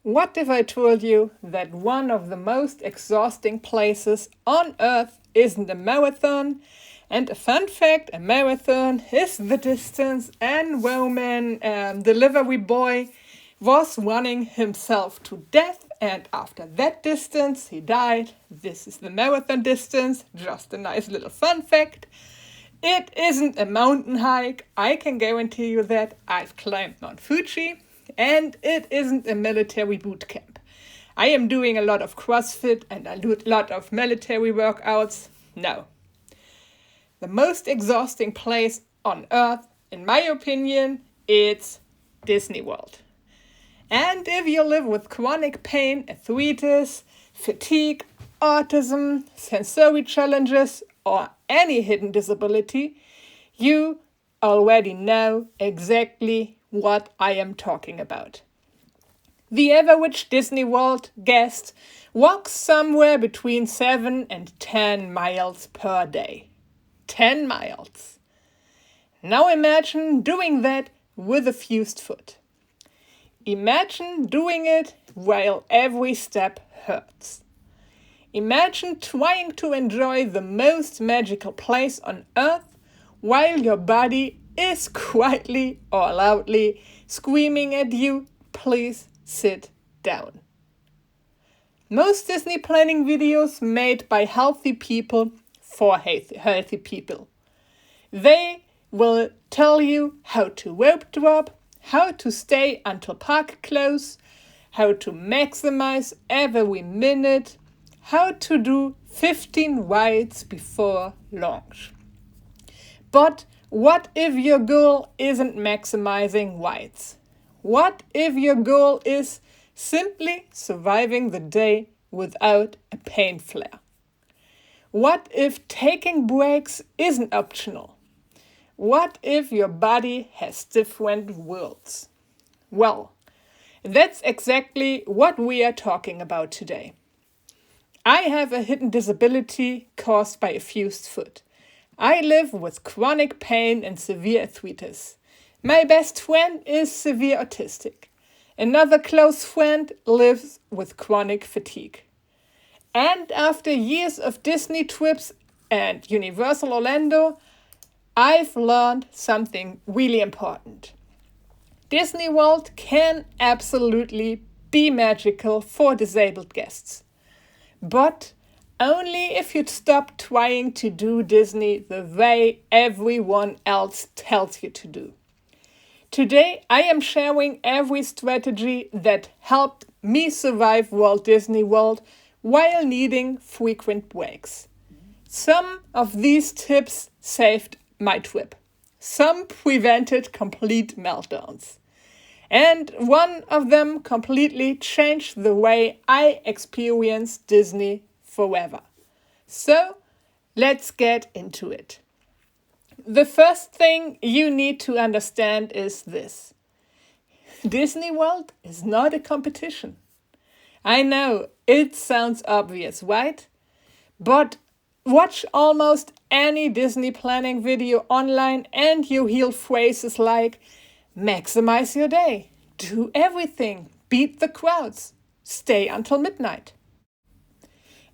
What if I told you that one of the most exhausting places on earth isn't a marathon? And a fun fact, a marathon is the distance and Roman delivery boy was running himself to death, and after that distance he died. This is the marathon distance, just a nice little fun fact. It isn't a mountain hike, I can guarantee you that. I've climbed Mount Fuji. And it isn't a military boot camp. I am doing a lot of CrossFit and a lot of military workouts. No. The most exhausting place on earth, in my opinion, it's Disney World. And if you live with chronic pain, arthritis, fatigue, autism, sensory challenges, or any hidden disability, you already know exactly what I am talking about. The average Disney World guest walks somewhere between 7 and 10 miles per day. 10 miles. Now imagine doing that with a fused foot. Imagine doing it while every step hurts. Imagine trying to enjoy the most magical place on earth while your body is quietly or loudly screaming at you, please sit down. Most Disney planning videos made by healthy people for healthy people. They will tell you how to rope drop, how to stay until park close, how to maximize every minute, how to do 15 rides before launch. But what if your goal isn't maximizing rides? What if your goal is simply surviving the day without a pain flare? What if taking breaks isn't optional? What if your body has different rules? Well, that's exactly what we are talking about today. I have a hidden disability caused by a fused foot. I live with chronic pain and severe arthritis. My best friend is severe autistic. Another close friend lives with chronic fatigue. And after years of Disney trips and Universal Orlando, I've learned something really important. Disney World can absolutely be magical for disabled guests. But only if you stop trying to do Disney the way everyone else tells you to do. Today, I am sharing every strategy that helped me survive Walt Disney World while needing frequent breaks. Some of these tips saved my trip. Some prevented complete meltdowns. And one of them completely changed the way I experience Disney forever. So, let's get into it. The first thing you need to understand is this. Disney World is not a competition. I know, it sounds obvious, right? But watch almost any Disney planning video online and you hear phrases like, maximize your day, do everything, beat the crowds, stay until midnight.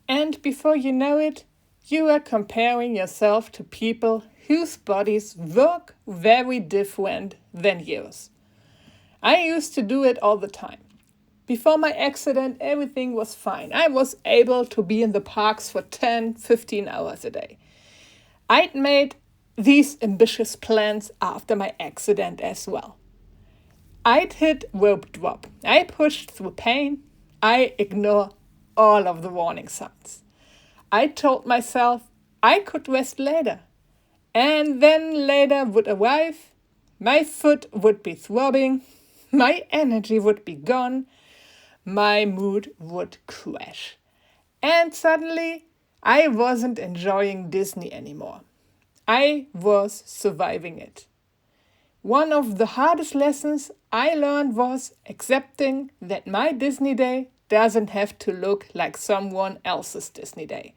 And before you know it, you are comparing yourself to people whose bodies work very different than yours. I used to do it all the time. Before my accident, everything was fine. I was able to be in the parks for 10, 15 hours a day. I'd made these ambitious plans after my accident as well. I'd hit rope drop. I pushed through pain. I ignore all of the warning signs. I told myself I could rest later. And then later would arrive, my foot would be throbbing, my energy would be gone, my mood would crash. And suddenly, I wasn't enjoying Disney anymore. I was surviving it. One of the hardest lessons I learned was accepting that my Disney day doesn't have to look like someone else's Disney day.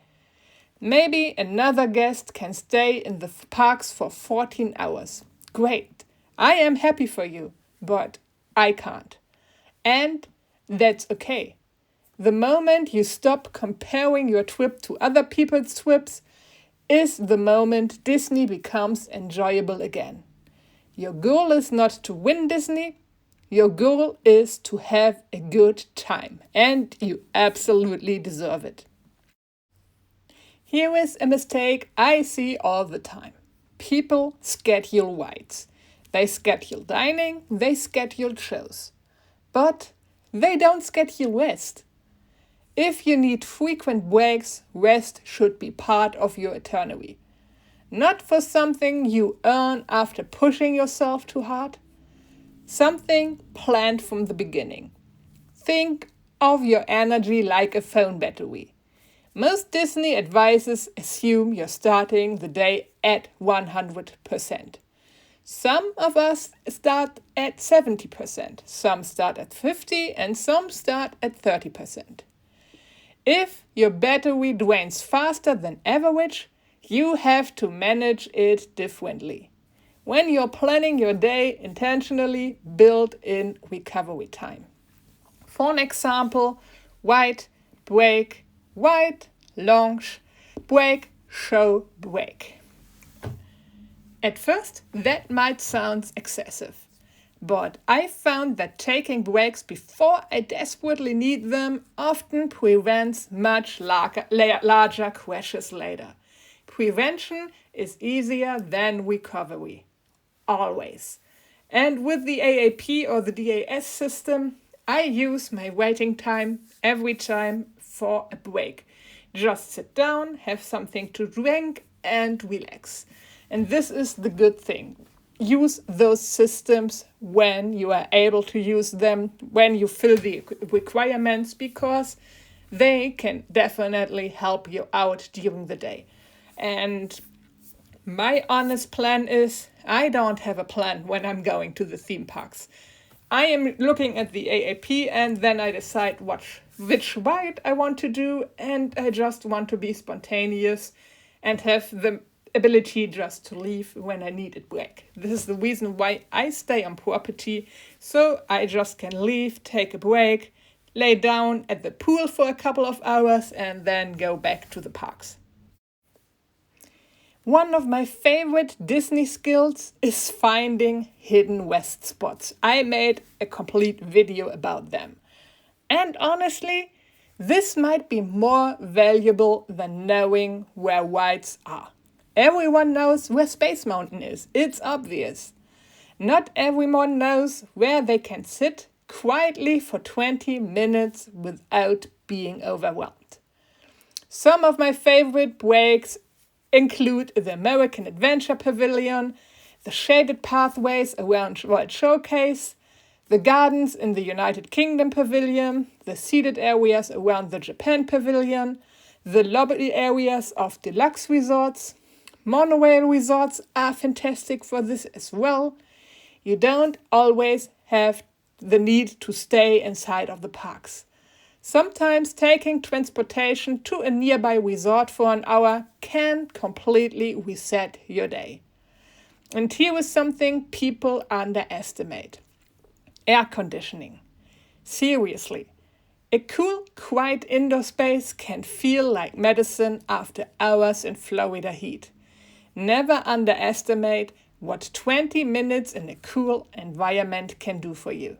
Maybe another guest can stay in the parks for 14 hours. Great. I am happy for you, but I can't. And That's okay. The moment you stop comparing your trip to other people's trips is the moment Disney becomes enjoyable again. Your goal is not to win Disney, your goal is to have a good time, and you absolutely deserve it. Here is a mistake I see all the time. People schedule rides. They schedule dining, they schedule shows. But they don't schedule rest. If you need frequent breaks, rest should be part of your itinerary. Not for something you earn after pushing yourself too hard. Something planned from the beginning. Think of your energy like a phone battery. Most Disney advices assume you're starting the day at 100%. Some of us start at 70%, some start at 50%, and some start at 30%. If your battery drains faster than average, you have to manage it differently. When you're planning your day intentionally, build in recovery time. For an example, wide, break, wide, launch, break, show, break. At first, that might sound excessive, but I found that taking breaks before I desperately need them often prevents much larger crashes later. Prevention is easier than recovery. Always. And with the AAP or the DAS system, I use my waiting time every time for a break. Just sit down, have something to drink, and relax. And this is the good thing. Use those systems when you are able to use them, when you fill the requirements, because they can definitely help you out during the day. And my honest plan is I don't have a plan when I'm going to the theme parks. I am looking at the AAP and then I decide which ride I want to do, and I just want to be spontaneous and have the ability just to leave when I need a break. This is the reason why I stay on property, so I just can leave, take a break, lay down at the pool for a couple of hours, and then go back to the parks. One of my favorite Disney skills is finding hidden rest spots. I made a complete video about them. And honestly, this might be more valuable than knowing where rides are. Everyone knows where Space Mountain is. It's obvious. Not everyone knows where they can sit quietly for 20 minutes without being overwhelmed. Some of my favorite breaks include the American Adventure Pavilion, the shaded pathways around World Showcase, the gardens in the United Kingdom Pavilion, the seated areas around the Japan Pavilion, the lobby areas of deluxe resorts. Monorail resorts are fantastic for this as well. You don't always have the need to stay inside of the parks. Sometimes taking transportation to a nearby resort for an hour can completely reset your day. And here is something people underestimate. Air conditioning. Seriously, a cool, quiet indoor space can feel like medicine after hours in Florida heat. Never underestimate what 20 minutes in a cool environment can do for you.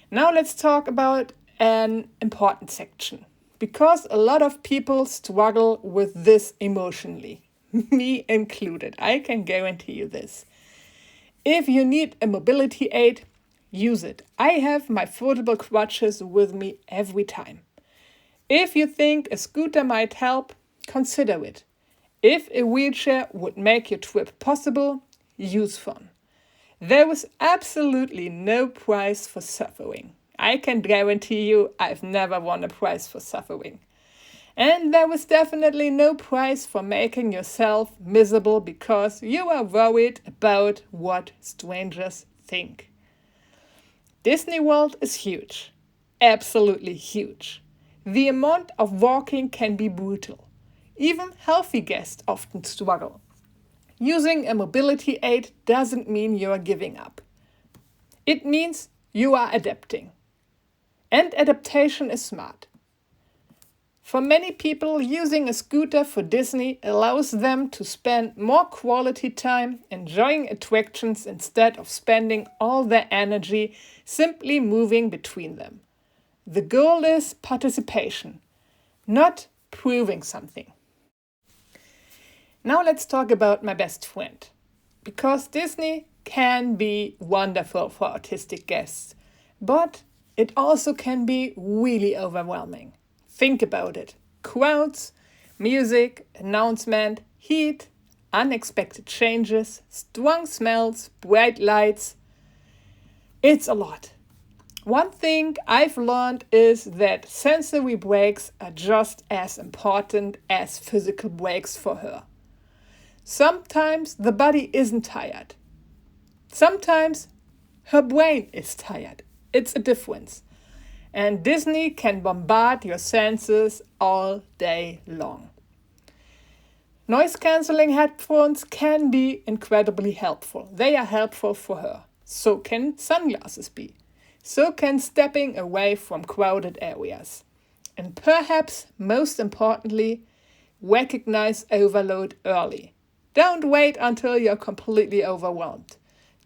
Now let's talk about an important section, because a lot of people struggle with this emotionally, me included. I can guarantee you this. If you need a mobility aid, use it. I have my foldable crutches with me every time. If you think a scooter might help, consider it. If a wheelchair would make your trip possible, use one. There is absolutely no price for suffering. I can guarantee you I've never won a prize for suffering. And there is definitely no prize for making yourself miserable because you are worried about what strangers think. Disney World is huge. Absolutely huge. The amount of walking can be brutal. Even healthy guests often struggle. Using a mobility aid doesn't mean you are giving up. It means you are adapting. And adaptation is smart. For many people, using a scooter for Disney allows them to spend more quality time enjoying attractions instead of spending all their energy simply moving between them. The goal is participation, not proving something. Now let's talk about my best friend. Because Disney can be wonderful for autistic guests, but it also can be really overwhelming. Think about it. Crowds, music, announcement, heat, unexpected changes, strong smells, bright lights. It's a lot. One thing I've learned is that sensory breaks are just as important as physical breaks for her. Sometimes the body isn't tired. Sometimes her brain is tired. It's a difference. And Disney can bombard your senses all day long. Noise-canceling headphones can be incredibly helpful. They are helpful for her. So can sunglasses be. So can stepping away from crowded areas. And perhaps most importantly, recognize overload early. Don't wait until you're completely overwhelmed.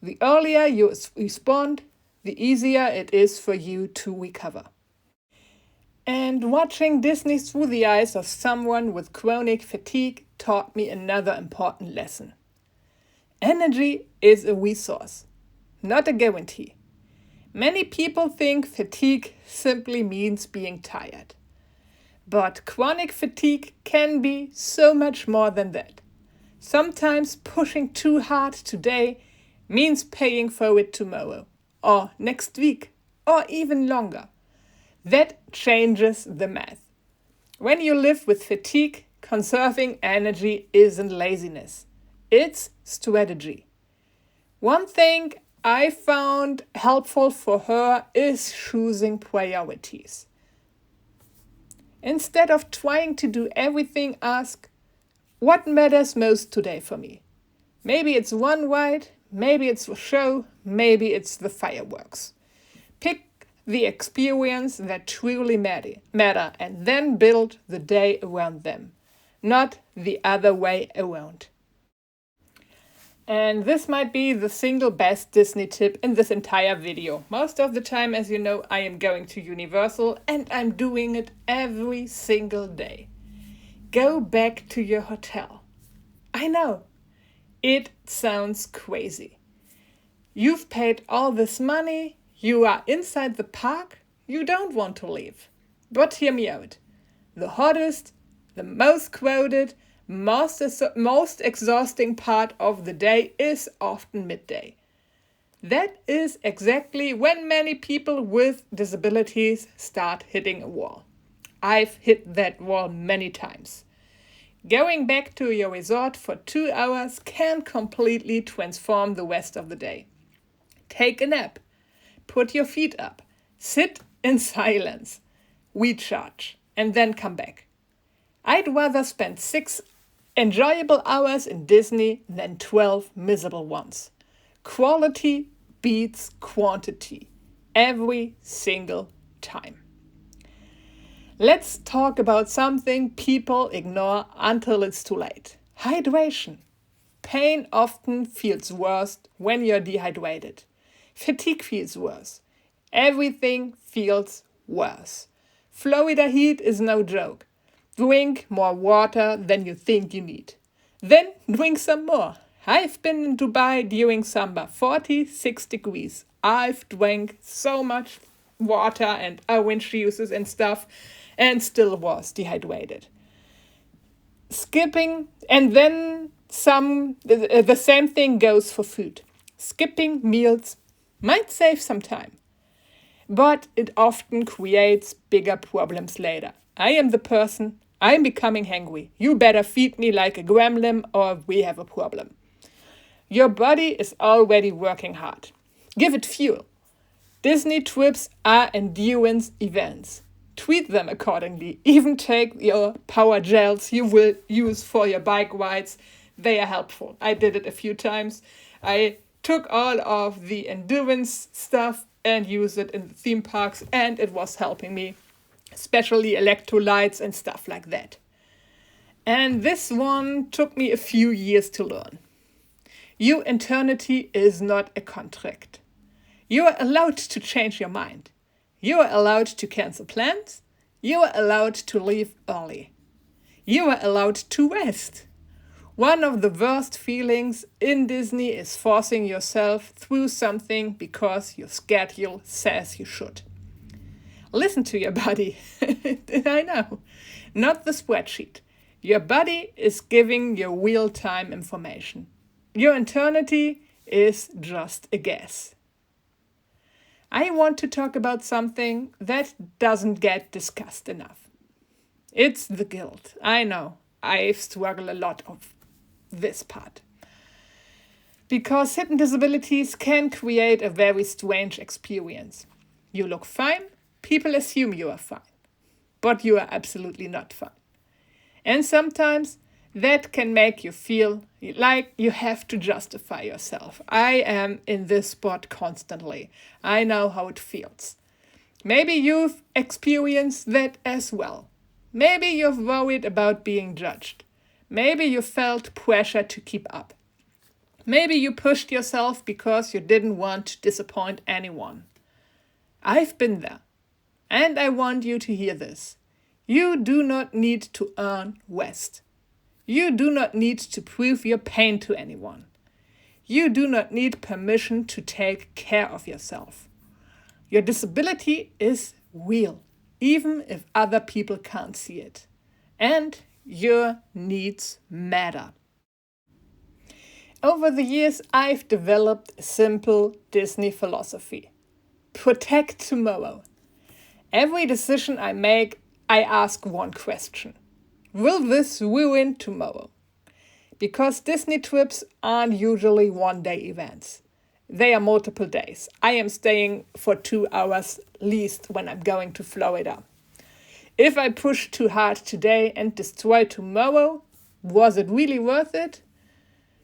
The earlier you respond, the easier it is for you to recover. And watching Disney through the eyes of someone with chronic fatigue taught me another important lesson. Energy is a resource, not a guarantee. Many people think fatigue simply means being tired. But chronic fatigue can be so much more than that. Sometimes pushing too hard today means paying for it tomorrow, or next week, or even longer. That changes the math. When you live with fatigue, conserving energy isn't laziness. It's strategy. One thing I found helpful for her is choosing priorities. Instead of trying to do everything, ask, what matters most today for me? Maybe it's one ride, maybe it's the show, maybe it's the fireworks. Pick the experience that truly matter and then build the day around them, not the other way around. And this might be the single best Disney tip in this entire video. Most of the time, as you know, I am going to Universal and I'm doing it every single day. Go back to your hotel. I know, it sounds crazy. You've paid all this money, you are inside the park, you don't want to leave. But hear me out. The hottest, the most crowded, most exhausting part of the day is often midday. That is exactly when many people with disabilities start hitting a wall. I've hit that wall many times. Going back to your resort for 2 hours can completely transform the rest of the day. Take a nap. Put your feet up. Sit in silence. Recharge. And then come back. I'd rather spend 6 enjoyable hours in Disney than 12 miserable ones. Quality beats quantity. Every single time. Let's talk about something people ignore until it's too late. Hydration. Pain often feels worse when you're dehydrated. Fatigue feels worse. Everything feels worse. Florida heat is no joke. Drink more water than you think you need. Then drink some more. I've been in Dubai during summer, 46 degrees. I've drank so much water and orange juices and stuff and still was dehydrated. Skipping, and then the same thing goes for food. Skipping meals might save some time, but it often creates bigger problems later. I am the person, I'm becoming hungry. You better feed me like a gremlin or we have a problem. Your body is already working hard. Give it fuel. Disney trips are endurance events. Treat them accordingly. Even take your power gels you will use for your bike rides. They are helpful. I did it a few times. I took all of the endurance stuff and use it in the theme parks, and it was helping me, especially electrolytes and stuff like that. And this one took me a few years to learn. Your eternity is not a contract. You are allowed to change your mind. You are allowed to cancel plans. You are allowed to leave early. You are allowed to rest. One of the worst feelings in Disney is forcing yourself through something because your schedule says you should. Listen to your body. I know, not the spreadsheet. Your body is giving you real-time information. Your eternity is just a guess. I want to talk about something that doesn't get discussed enough. It's the guilt. I know, I struggle a lot of this part. Because hidden disabilities can create a very strange experience. You look fine, people assume you are fine, but you are absolutely not fine. And sometimes that can make you feel like you have to justify yourself. I am in this spot constantly. I know how it feels. Maybe you've experienced that as well. Maybe you've worried about being judged. Maybe you felt pressure to keep up. Maybe you pushed yourself because you didn't want to disappoint anyone. I've been there, and I want you to hear this. You do not need to earn rest. You do not need to prove your pain to anyone. You do not need permission to take care of yourself. Your disability is real, even if other people can't see it. And your needs matter. Over the years, I've developed a simple Disney philosophy. Protect tomorrow. Every decision I make, I ask one question. Will this ruin tomorrow? Because Disney trips aren't usually one-day events. They are multiple days. I am staying for 2 hours least when I'm going to Florida. If I push too hard today and destroy tomorrow, was it really worth it?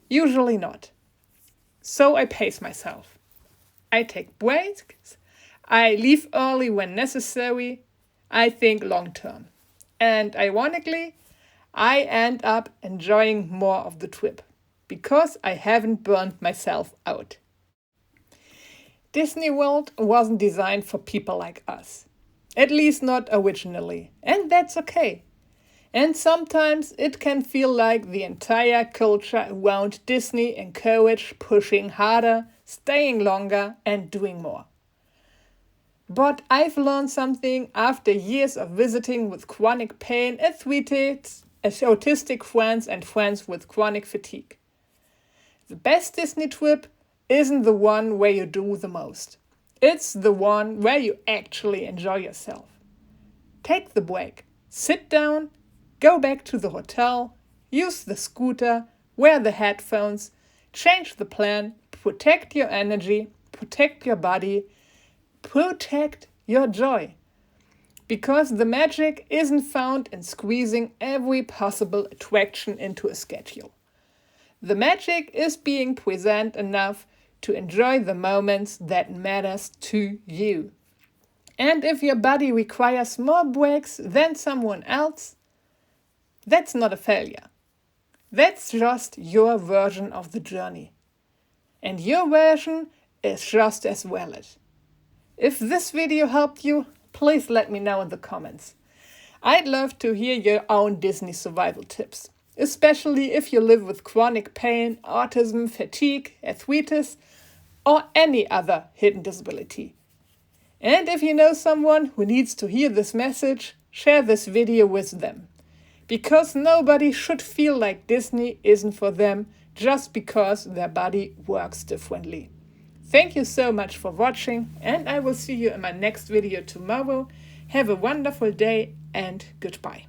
Usually not. So I pace myself. I take breaks. I leave early when necessary. I think long term. And ironically, I end up enjoying more of the trip because I haven't burned myself out. Disney World wasn't designed for people like us. At least not originally. And that's okay. And sometimes it can feel like the entire culture around Disney encouraged pushing harder, staying longer, and doing more. But I've learned something after years of visiting with chronic pain, arthritis, autistic friends, and friends with chronic fatigue. The best Disney trip isn't the one where you do the most. It's the one where you actually enjoy yourself. Take the break, sit down, go back to the hotel, use the scooter, wear the headphones, change the plan, protect your energy, protect your body, protect your joy. Because the magic isn't found in squeezing every possible attraction into a schedule. The magic is being present enough to enjoy the moments that matters to you. And if your body requires more breaks than someone else, that's not a failure. That's just your version of the journey. And your version is just as valid. If this video helped you, please let me know in the comments. I'd love to hear your own Disney survival tips, especially if you live with chronic pain, autism, fatigue, arthritis, or any other hidden disability. And if you know someone who needs to hear this message, share this video with them. Because nobody should feel like Disney isn't for them just because their body works differently. Thank you so much for watching, and I will see you in my next video tomorrow. Have a wonderful day and goodbye.